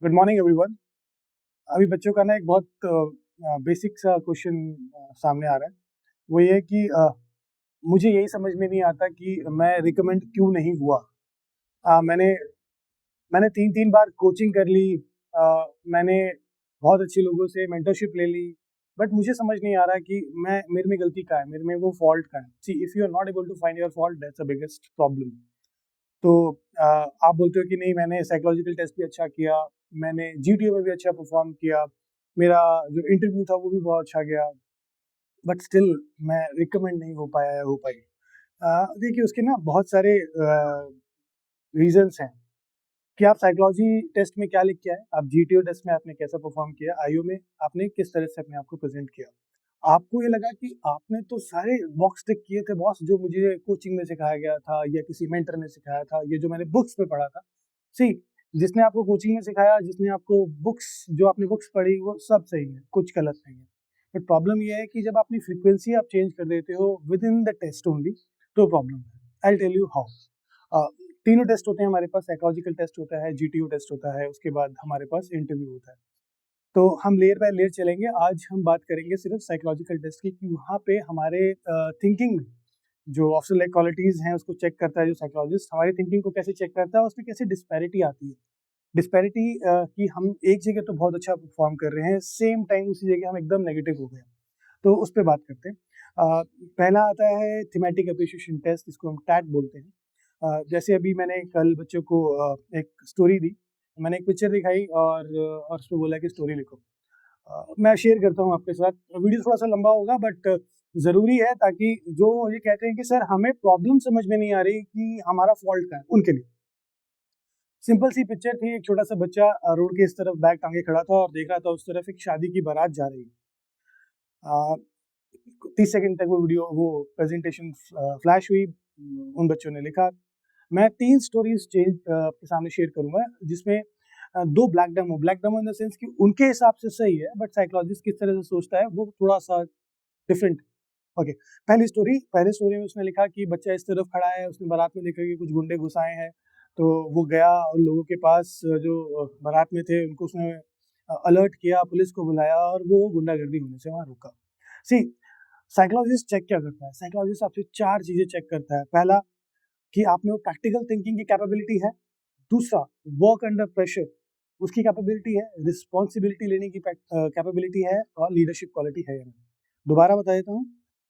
Good morning everyone. अभी बच्चों का ना एक बहुत बेसिक सा क्वेश्चन सामने आ रहा है। वो ये है कि मुझे यही समझ में नहीं आता कि मैं रिकमेंड क्यों नहीं हुआ। मैंने मैंने 3-3 बार कोचिंग कर ली। मैंने बहुत अच्छे लोगों से मेंटरशिप ले ली, बट मुझे समझ नहीं आ रहा कि मैं मेरे में गलती कहाँ है, मेरे में वो फॉल्ट कहाँ है। See, if you are not able to find your fault, that's the biggest problem. तो आप बोलते हो कि नहीं, मैंने साइकोलॉजिकल टेस्ट भी अच्छा किया, मैंने जीटीओ में भी अच्छा परफॉर्म किया, मेरा जो इंटरव्यू था वो भी बहुत अच्छा गया, बट स्टिल मैं रिकमेंड नहीं हो पाया या हो पाई। देखिए, उसके ना बहुत सारे रीजंस हैं कि आप साइकोलॉजी टेस्ट में क्या लिख के आए, आप जीटीओ टेस्ट में आपने कैसा परफॉर्म किया, आईओ में आपने किस तरह से अपने आप को प्रेजेंट किया। आपको ये लगा कि आपने तो सारे बॉक्स टिक किए थे बॉस, जो मुझे कोचिंग में सिखाया गया था या किसी मेंटर ने सिखाया था, ये जो मैंने बुक्स में पढ़ा था। सी, जिसने आपको कोचिंग में सिखाया, जिसने आपको बुक्स, जो आपने बुक्स पढ़ी, वो सब सही है, कुछ गलत नहीं है। बट प्रॉब्लम ये है कि जब अपनी फ्रीक्वेंसी आप चेंज कर देते हो within the test only, तो प्रॉब्लम है। I tell you how. तीनों टेस्ट होते हैं हमारे पास। साइकोलॉजिकल टेस्ट होता है, जीटीओ टेस्ट होता है, उसके बाद हमारे पास इंटरव्यू होता है। तो हम लेयर बाय लेयर चलेंगे। आज हम बात करेंगे सिर्फ साइकोलॉजिकल टेस्ट की, कि वहाँ पे हमारे थिंकिंग में जो ऑप्शनल लाइक क्वालिटीज हैं उसको चेक करता है जो साइकोलॉजिस्ट, हमारी थिंकिंग को कैसे चेक करता है, उसमें कैसे डिस्पैरिटी आती है। डिस्पैरिटी कि हम एक जगह तो बहुत अच्छा परफॉर्म कर रहे हैं, सेम टाइम उसी जगह हम एकदम नेगेटिव हो गए। तो उस पर बात करते हैं। पहला आता है थीमेटिक एप्रिसिएशन टेस्ट, इसको हम टैट बोलते हैं। जैसे अभी मैंने कल बच्चों को एक स्टोरी दी, मैंने एक पिक्चर दिखाई और उसमें बोला कि स्टोरी लिखो। मैं शेयर करता हूँ आपके साथ। वीडियो थोड़ा सा लंबा होगा, बट ज़रूरी है, ताकि जो ये कहते हैं कि सर हमें प्रॉब्लम समझ में नहीं आ रही कि हमारा फॉल्ट क्या है, उनके लिए सिंपल सी पिक्चर थी। एक छोटा सा बच्चा रोड के इस तरफ बैग टांगे खड़ा था और देख रहा था उस तरफ एक शादी की बारात जा रही है। 30 सेकंड तक वो वीडियो, वो प्रेजेंटेशन फ्लैश हुई। उन बच्चों ने लिखा। मैं 3 स्टोरीज चेंज आपके सामने शेयर करूंगा, जिसमें दो black demo in the sense कि उनके हिसाब से सही है, बट साइकोलॉजिस्ट किस तरह से सोचता है वो थोड़ा सा डिफरेंट। ओके, पहले स्टोरी में उसने लिखा कि बच्चा इस तरफ खड़ा है, उसने बारात में देखा कि कुछ गुंडे घुस आए हैं, तो वो गया और लोगों के पास, जो बारात में थे उनको उसने अलर्ट किया, पुलिस को बुलाया और वो गुंडागर्दी होने से वहाँ रुका। सी, साइकोलॉजिस्ट चेक क्या करता है? साइकोलॉजिस्ट आपसे 4 चीजें चेक करता है। पहला, कि आप में वो प्रैक्टिकल थिंकिंग की कैपेबिलिटी है। दूसरा, वर्क अंडर प्रेशर, उसकी कैपेबिलिटी है। रिस्पॉन्सिबिलिटी लेने की कैपेबिलिटी है, और लीडरशिप क्वालिटी है या नहीं। दोबारा बता देता हूँ।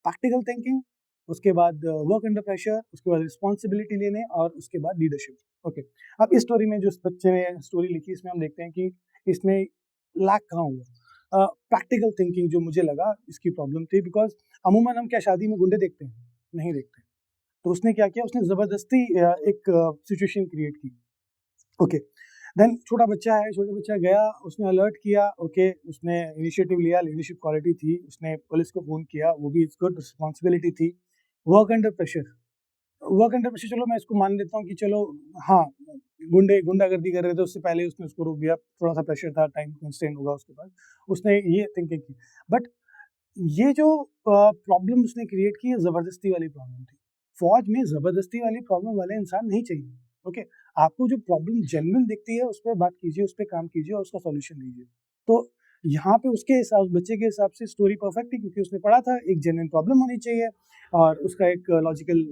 प्रैक्टिकल थिंकिंग, उसके बाद वर्क अंडर प्रेशर, उसके बाद रिस्पॉन्सिबिलिटी लेने, और उसके बाद लीडरशिप। ओके, अब इस स्टोरी में जो इस बच्चे ने स्टोरी लिखी, इसमें हम देखते हैं कि इसमें लैक कहाँ हुआ। प्रैक्टिकल थिंकिंग जो मुझे लगा इसकी प्रॉब्लम थी, बिकॉज अमूमन हम क्या शादी में गुंडे देखते हैं? नहीं देखते। तो उसने क्या किया, उसने ज़बरदस्ती एक सिचुएशन क्रिएट की। ओके, देन छोटा बच्चा है, छोटा बच्चा गया, उसने अलर्ट किया। ओके, उसने इनिशिएटिव लिया, लीडरशिप क्वालिटी थी, उसने पुलिस को फ़ोन किया, वो भी इट्स गुड, रिस्पॉन्सिबिलिटी थी। Work under pressure, work under pressure, चलो मैं इसको मान लेता हूँ कि चलो, हाँ, गुंडागर्दी कर रहे थे, उससे पहले उसने उसको रोक दिया, थोड़ा-सा प्रेशर था, टाइम कंस्ट्रेंट होगा उसके पास, उसने ये थिंकिंग की। बट ये जो प्रॉब्लम उसने क्रिएट की, ये ज़बरदस्ती वाली प्रॉब्लम थी। फ़ौज में ज़बरदस्ती वाली प्रॉब्लम वाले इंसान नहीं चाहिए। ओके, आपको जो प्रॉब्लम जेन्युइन दिखती है, उस पे बात कीजिए, उस पे काम कीजिए और उसका सॉल्यूशन लीजिए। तो यहाँ पे उसके हिसाब, बच्चे के हिसाब से स्टोरी परफेक्ट थी, क्योंकि उसने पढ़ा था एक जेन्युइन प्रॉब्लम होनी चाहिए और उसका एक लॉजिकल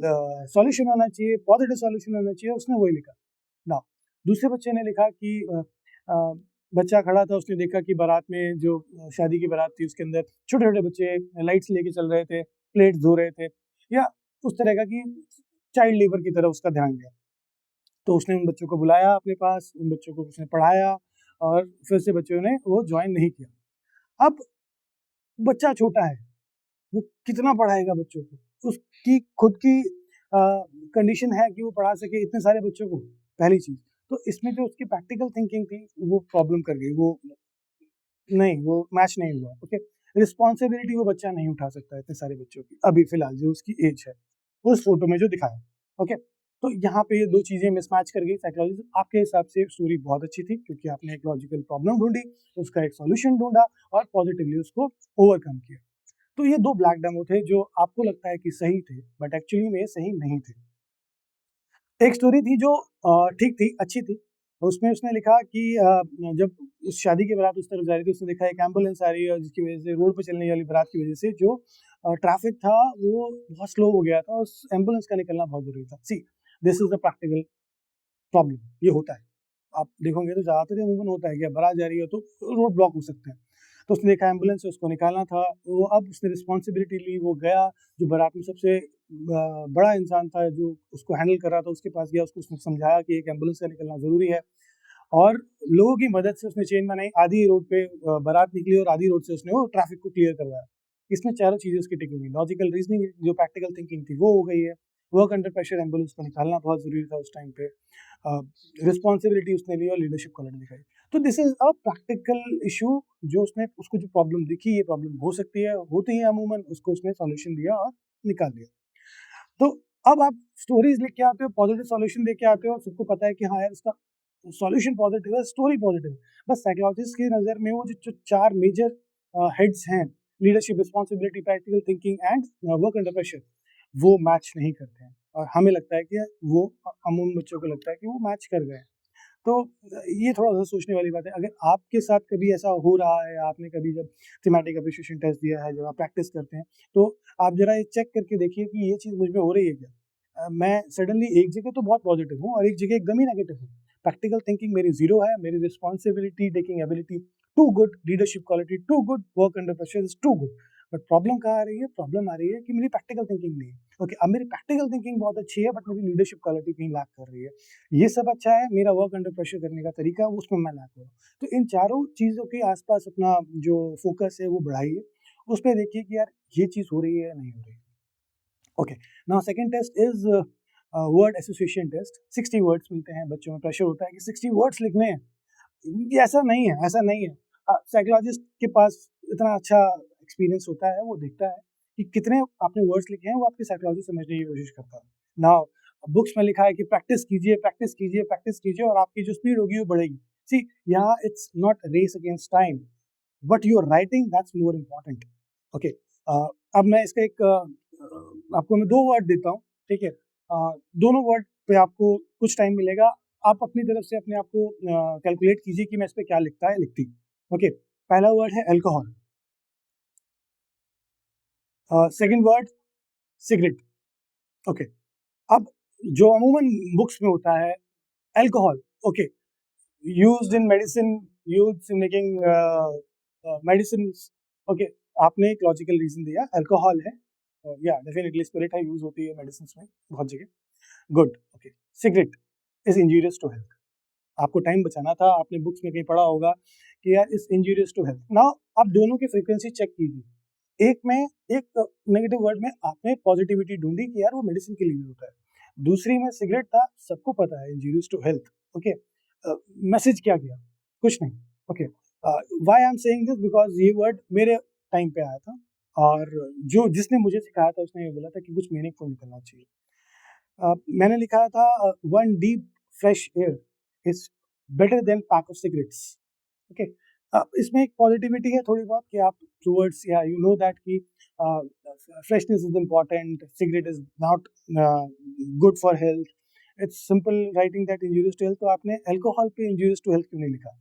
सॉल्यूशन होना चाहिए, पॉजिटिव सॉल्यूशन होना चाहिए, उसने वही लिखा। नाउ दूसरे बच्चे ने लिखा कि अ, बच्चा खड़ा था, उसने देखा कि बारात में जो शादी की बारात थी, उसके अंदर छोटे-छोटे बच्चे लाइट्स लेके चल रहे थे, प्लेट्स धो रहे थे, या उस तरह का कि चाइल्ड लेबर की तरफ उसका ध्यान गया। तो उसने उन बच्चों को बुलाया अपने पास, उन बच्चों को उसने पढ़ाया, और फिर से बच्चों ने वो जॉइन नहीं किया। अब बच्चा छोटा है, वो कितना पढ़ाएगा बच्चों को? उसकी खुद की कंडीशन है कि वो पढ़ा सके इतने सारे बच्चों को, पहली चीज़। तो इसमें जो उसकी प्रैक्टिकल थिंकिंग थी, वो प्रॉब्लम कर गई, वो नहीं, वो मैच नहीं हुआ। ओके, रिस्पॉन्सिबिलिटी वो बच्चा नहीं उठा सकता इतने सारे बच्चों की, अभी फ़िलहाल जो उसकी एज है, उस फ़ोटो में जो दिखाया। ओके, तो यहाँ पे ये 2 चीज़ें मिसमैच कर गई। साइकोलॉजिस्ट आपके हिसाब से स्टोरी बहुत अच्छी थी, क्योंकि आपने एक लॉजिकल प्रॉब्लम ढूँढी, उसका एक सॉल्यूशन ढूँढा और पॉजिटिवली उसको ओवरकम किया। तो ये 2 ब्लैक डेमो थे जो आपको लगता है कि सही थे, बट एक्चुअली में ये सही नहीं थे। एक स्टोरी थी जो ठीक थी, अच्छी थी, उसमें उसने लिखा कि जब उस शादी की बारात उस तरफ जा रही थी, उसने देखा एक एम्बुलेंस आ रही है, जिसकी वजह से रोड पे चलने वाली बारात की वजह से जो ट्रैफिक था वो बहुत स्लो हो गया था, उस एम्बुलेंस का निकलना बहुत जरूरी था। See, this is the practical problem, ये होता है। आप देखोगे तो ज़्यादातर अमूमन होता है कि बारात जा रही है तो रोड ब्लॉक हो सकते हैं। तो उसने देखा एम्बुलेंस है, उसको निकालना था, वो अब उसने रिस्पॉन्सिबिलिटी ली, वो गया, जो बारात में सबसे बड़ा इंसान था जो उसको हैंडल कर रहा था, उसके पास गया, उसको उसने समझाया कि एक एम्बुलेंस का निकलना ज़रूरी है, और लोगों की मदद से उसने चेन बनाई, आधी रोड पे बारात निकली और आधी रोड से उसने वो ट्रैफिक को क्लियर करवाया। इसमें चारों चीज़ें उसकी टिकी हुई, लॉजिकल रीजनिंग, जो प्रैक्टिकल थिंकिंग थी वो हो गई है, वर्क अंडर प्रेशर एम्बुलेंस को निकालना बहुत ज़रूरी था उस टाइम पे, रिस्पॉन्सिबिलिटी उसने ली और लीडरशिप क्वालिटी दिखाई। तो this is a practical issue, जो उसने, उसको जो प्रॉब्लम दिखी, ये प्रॉब्लम हो सकती है, होती है अमूमन, उसको उसने सॉल्यूशन दिया और निकाल दिया। तो अब आप स्टोरीज लिख के आते हो, पॉजिटिव सॉल्यूशन दे के आते हो, सबको पता है कि हाँ यार इसका सॉल्यूशन पॉजिटिव है, स्टोरी पॉजिटिव है, बस साइकोलॉजिस्ट की नज़र में वो जो चार मेजर हेड्स हैं, leadership, responsibility, practical thinking and work under pressure, वो मैच नहीं करते हैं, और हमें लगता है कि वो, अमूमन बच्चों को लगता है कि वो मैच कर गए हैं। तो ये थोड़ा-सा सोचने वाली बात है। अगर आपके साथ कभी ऐसा हो रहा है, आपने कभी जब थीमेटिक एप्रिसिएशन टेस्ट दिया है, जब आप प्रैक्टिस करते हैं, तो आप ज़रा ये चेक करके देखिए कि ये चीज़ मुझ में हो रही है क्या? मैं सडनली एक जगह तो बहुत पॉजिटिव हूँ और एक जगह एकदम ही नेगेटिव हूँ। प्रैक्टिकल थिंकिंग मेरी ज़ीरो है, मेरी responsibility taking ability too good, leadership quality too good, work under pressure is too good. But problem कहाँ आ रही है? प्रॉब्लम आ रही है कि मेरी प्रैक्टिकल थिंकिंग नहीं है। ओके, अब मेरी प्रैक्टिकल थिंकिंग बहुत अच्छी है, बट मेरी लीडरशिप क्वालिटी कहीं लैक कर रही है। ये सब अच्छा है, मेरा वर्क अंडर प्रेशर करने का तरीका, उसमें मैं लैक हो रहा हूँ। तो इन चारों चीज़ों के आसपास अपना जो फोकस है वो बढ़ाइए, उस पे देखिए कि यार ये चीज़ हो रही है या नहीं हो रही है। Okay, now second test is word association test. 60 words मिलते हैं, बच्चों में प्रेशर होता है कि 60 वर्ड्स लिखने हैं। ये ऐसा नहीं है, ऐसा नहीं है। साइकोलॉजिस्ट के पास इतना अच्छा एक्सपीरियंस होता है, वो देखता है कि कितने आपने वर्ड्स लिखे हैं, वो आपकी साइकोलॉजी समझने की कोशिश करता है। नाउ बुक्स में लिखा है कि प्रैक्टिस कीजिए, प्रैक्टिस कीजिए, प्रैक्टिस कीजिए, और आपकी जो स्पीड होगी वो बढ़ेगी। सी, यहाँ it's not race against time, but your writing that's more important. Okay, अब मैं इसका एक आपको मैं 2 वर्ड देता हूँ, ठीक है? दोनों वर्ड पे आपको कुछ टाइम मिलेगा, आप अपनी तरफ से अपने आप को कैलकुलेट कीजिए कि मैं इस पे क्या लिखता है, लिखती। ओके, पहला वर्ड है alcohol, second word cigarette. Okay, अब जो अमूमन बुक्स में होता है alcohol, okay, used in medicine, used in making medicines. Okay, आपने एक लॉजिकल रीजन दिया, अल्कोहल है, या डेफिनेटली स्पिरिट है, यूज होती है मेडिसिन में बहुत जगह। Good, okay. Cigarette is injurious to health, आपको टाइम बचाना था, आपने बुक्स में कहीं पढ़ा होगा कि यार is injurious to health. Now आप दोनों की फ्रीक्वेंसी चेक कीजिए, एक में, एक नेगेटिव वर्ड में आपने पॉजिटिविटी ढूंढी कि यार वो मेडिसिन के लिए होता है, दूसरी में सिगरेट था, सबको पता है injurious to health. Okay, message क्या गया? कुछ नहीं। Okay, why I am saying this, because ये वर्ड मेरे टाइम पे आया था, और जो जिसने मुझे सिखाया था उसने ये बोला था कि कुछ मीनिंगफुल निकलना चाहिए। मैंने लिखा था one deep fresh air is better then pack of cigarettes. Okay, इसमें एक पॉजिटिविटी है थोड़ी बहुत कि आप टूवर्ड्स, या यू नो दैट कि freshness is important, cigarette is not good for health, it's simple writing that injurious to health. तो आपने अल्कोहल पे इंजूरियस टू हेल्थ क्यों नहीं लिखा?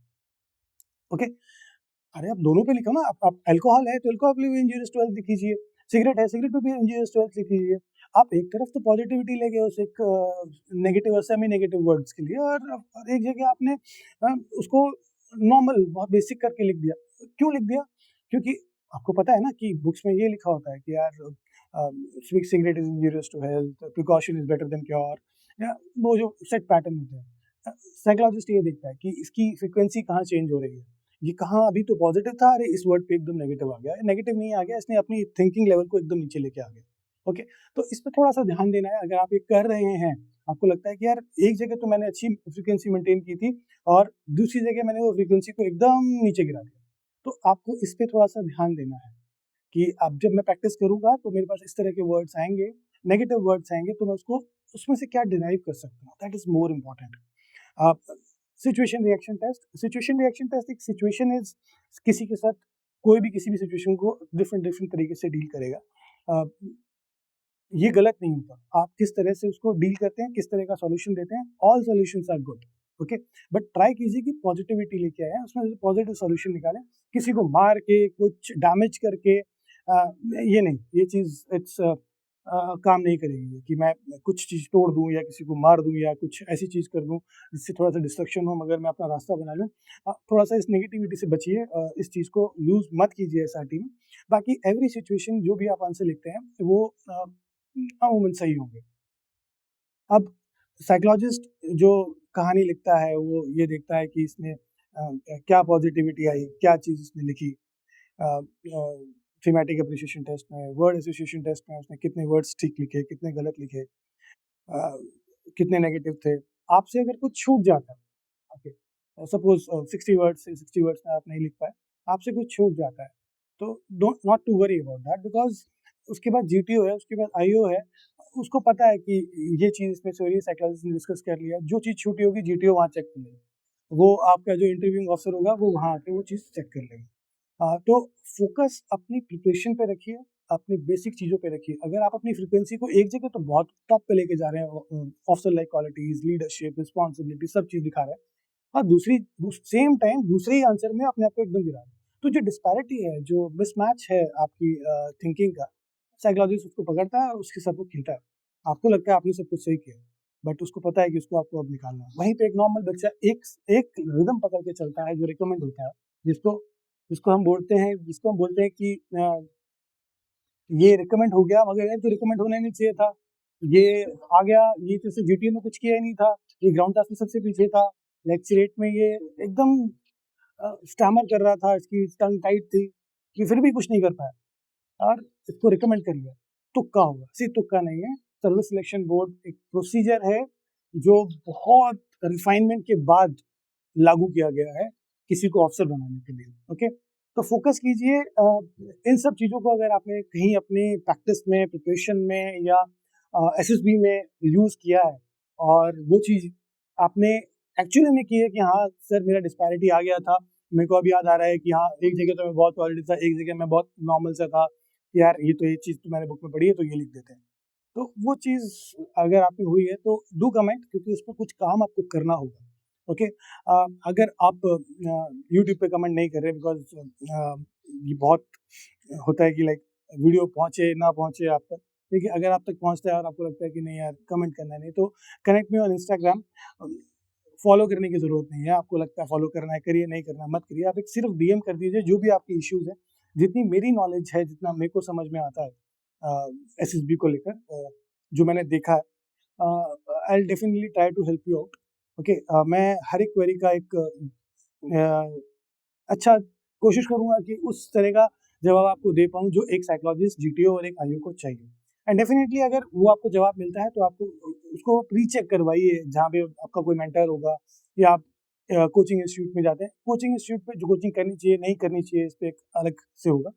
ओके, अरे आप दोनों पे लिखो ना, आप अल्कोहल है तो अल्कोहल पे भी इंजूरियस टू हेल्थ लिख लीजिए, सिगरेट है, सिगरेट पे भी इंजूरियस टू हेल्थ लिख लीजिए। आप एक तरफ तो पॉजिटिविटी ले गए उस एक नेगेटिव और सेमी नेगेटिव वर्ड्स के लिए, और एक जगह आपने उसको नॉर्मल बहुत बेसिक करके लिख दिया। क्यों लिख दिया? क्योंकि आपको पता है ना कि बुक्स में ये लिखा होता है कि यार cigarette is injurious to health, precaution is better than cure, या वो जो सेट पैटर्न होते हैं। साइकोलॉजिस्ट ये देखता है कि इसकी फ्रिक्वेंसी कहाँ चेंज हो रही है, ये कहाँ अभी तो पॉजिटिव था, अरे इस वर्ड पे एकदम नेगेटिव आ गया, नेगेटिव नहीं आ गया, इसने अपनी थिंकिंग लेवल को एकदम नीचे लेके आ गया। ओके, तो इस पर थोड़ा सा ध्यान देना है। अगर आप ये कर रहे हैं, आपको लगता है कि यार एक जगह तो मैंने अच्छी फ्रीक्वेंसी मेंटेन की थी और दूसरी जगह मैंने वो फ्रीक्वेंसी को एकदम नीचे गिरा दिया, तो आपको इस पे थोड़ा सा ध्यान देना है कि अब जब मैं प्रैक्टिस करूंगा तो मेरे पास इस तरह के वर्ड्स आएंगे, नेगेटिव वर्ड्स आएंगे, तो मैं उसको, उसमें से क्या डिराइव कर सकता हूँ, that is more important. Situation reaction test, situation reaction test एक सिचुएशन इज, किसी के साथ कोई भी किसी भी सिचुएशन को डिफरेंट डिफरेंट तरीके से डील करेगा। ये गलत नहीं होता, आप किस तरह से उसको डील करते हैं, किस तरह का सॉल्यूशन देते हैं, all solutions are good. Okay. But try कीजिए कि पॉजिटिविटी लेके आए, उसमें पॉजिटिव सॉल्यूशन निकालें, किसी को मार के कुछ डैमेज करके ये नहीं, ये चीज़ इट्स काम नहीं करेगी कि मैं कुछ चीज़ तोड़ दूँ या किसी को मार दूँ या कुछ ऐसी चीज़ कर दूँ जिससे थोड़ा सा डिस्ट्रक्शन हो, मगर मैं अपना रास्ता बना लूँ। थोड़ा सा इस नेगेटिविटी से बचिए, इस चीज़ को यूज़ मत कीजिए एसआरटी में। बाकी एवरी सिचुएशन जो भी आप आंसर लिखते हैं वो अमूमन सही होंगे। अब साइकोलॉजिस्ट जो कहानी लिखता है वो ये देखता है कि इसमें क्या पॉजिटिविटी आई, क्या चीज़ इसने लिखी। थीमेटिक एप्रिसिएशन टेस्ट में, वर्ड एसोसिएशन टेस्ट में उसने कितने वर्ड्स ठीक लिखे, कितने गलत लिखे, कितने नेगेटिव थे। आपसे अगर कुछ छूट जाता है, ओके, सपोज 60 वर्ड्स में आप नहीं लिख पाए, आपसे कुछ छूट जाता है, तो don't not to worry about that, because उसके बाद जीटीओ है, उसके बाद आईओ है, उसको पता है कि ये चीज़ इसमें सॉरी साइकोलॉजिस्ट ने डिस्कस कर लिया, जो चीज़ छूटी होगी जीटीओ वहाँ चेक कर लेगा, वो आपका जो इंटरव्यूइंग ऑफिसर होगा वो वहाँ आके वो चीज़ चेक कर लेगा। तो फोकस अपनी प्रिपरेशन पे रखिए, अपनी बेसिक चीज़ों पे रखिए। अगर आप अपनी फ्रीक्वेंसी को एक जगह तो बहुत टॉप पे लेके जा रहे हैं, officer like qualities, leadership, responsibility, सब चीज़ दिखा रहे हैं, और दूसरी सेम टाइम दूसरे ही आंसर में अपने आप को एकदम गिरा रहे हैं, तो जो डिस्पैरिटी है, जो मिसमैच है आपकी थिंकिंग का, साइकोलॉजिस्ट उसको पकड़ता है और उसके सर को खींचता है। आपको लगता है आपने सब कुछ सही किया, बट उसको पता है कि उसको आपको अब निकालना है। वहीं पे एक नॉर्मल बच्चा एक एक रिदम पकड़ के चलता है जो रिकमेंड होता है, जिसको जिसको हम बोलते हैं कि ये रिकमेंड हो गया, मगर ये तो रिकमेंड होना ही नहीं चाहिए था, ये आ गया, ये तो जीटीए में कुछ किया ही नहीं था, ये ग्राउंड टास्क में सबसे पीछे था, लेक्चरेट में ये एकदम स्टैमर कर रहा था, इसकी टंग टाइट थी, ये फिर भी कुछ नहीं कर पाया और इसको रिकमेंड कर लिया। तुक्का होगा, सिर्फ तुक्का नहीं है। सर्विस सिलेक्शन बोर्ड एक प्रोसीजर है जो बहुत रिफाइनमेंट के बाद लागू किया गया है किसी को अफसर बनाने के लिए। ओके, तो फोकस कीजिए इन सब चीज़ों को। अगर आपने कहीं अपने प्रैक्टिस में, प्रिपरेशन में या एसएसबी में यूज़ किया है और वो चीज़ आपने एक्चुअली में की है कि हाँ सर मेरा डिस्पैरिटी आ गया था, मेरे को अब याद आ रहा है कि हाँ एक जगह तो मैं बहुत क्वालिटी था, एक जगह मैं बहुत नॉर्मल सा था, यार ये चीज़ तो मैंने बुक में पढ़ी है तो ये लिख देते हैं। तो वो चीज़ अगर आप में हुई है तो डू कमेंट, क्योंकि उस पर कुछ काम आपको करना होगा। ओके, अगर आप यूट्यूब पे कमेंट नहीं कर रहे, बिकॉज ये बहुत होता है कि लाइक वीडियो पहुंचे ना पहुंचे आप तक, देखिए अगर आप तक पहुंचता है और आपको लगता है कि नहीं यार कमेंट करना नहीं, तो connect me on Instagram. Follow करने की ज़रूरत नहीं है, आपको लगता है फॉलो करना है करिए, नहीं करना मत करिए, आप एक सिर्फ डीएम कर दीजिए जो भी आपके इश्यूज़ हैं। जितनी मेरी नॉलेज है, जितना मेरे को समझ में आता है एसएसबी को लेकर, जो मैंने देखा है, I will definitely try to help you out. Okay, मैं हर एक क्वेरी का एक अच्छा कोशिश करूँगा कि उस तरह का जवाब आपको दे पाऊँ जो एक साइकोलॉजिस्ट, जीटीओ और एक आईओ को चाहिए। एंड डेफिनिटली अगर वो आपको जवाब मिलता है तो आपको उसको रीचेक करवाइए, जहाँ पे आपका कोई मेंटर होगा या आप कोचिंग इंस्टीट्यूट में जाते हैं। कोचिंग इंस्टीट्यूट पे जो कोचिंग करनी चाहिए, नहीं करनी चाहिए, इस पे एक अलग से होगा,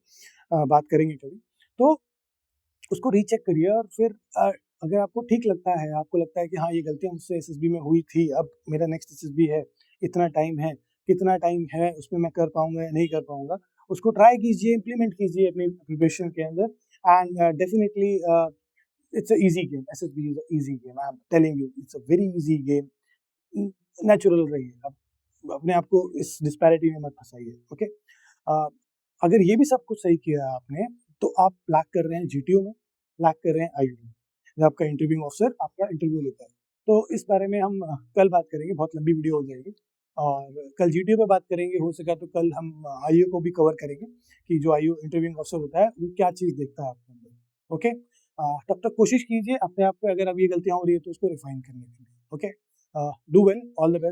बात करेंगे कभी। तो उसको रीचेक करिए और फिर अगर आपको ठीक लगता है, आपको लगता है कि हाँ ये गलतियाँ मुझसे एसएसबी में हुई थी, अब मेरा नेक्स्ट एसएसबी है, इतना टाइम है, कितना टाइम है उसमें मैं कर पाऊंगा या नहीं कर पाऊंगा, उसको ट्राई कीजिए, इम्प्लीमेंट कीजिए अपनी प्रिपरेशन के अंदर। And definitely it's a easy game, SSB is a easy game, I am telling you, it's a very easy game. Natural रहिए, अब अपने आप को इस डिस्पैरिटी में मत फंसाइए। ओके, अगर ये भी सब कुछ सही किया आपने, तो आप लैक कर रहे हैं जीटीओ में, लैक कर रहे हैं आईओ में, जब आपका इंटरव्यूइंग ऑफिसर आपका इंटरव्यू लेता है। तो इस बारे में हम कल बात करेंगे, बहुत लंबी वीडियो हो जाएगी, और कल जीटीओ पे बात करेंगे, हो सका तो कल हम आईओ को भी कवर करेंगे कि जो आईओ इंटरव्यूइंग ऑफिसर होता है वो क्या चीज़ देखता है आपके अंदर। ओके, तब तक कोशिश कीजिए अपने आप पे, अगर अब ये गलतियाँ हो रही है तो उसको रिफाइन करने के लिए। Okay, do well, all the best.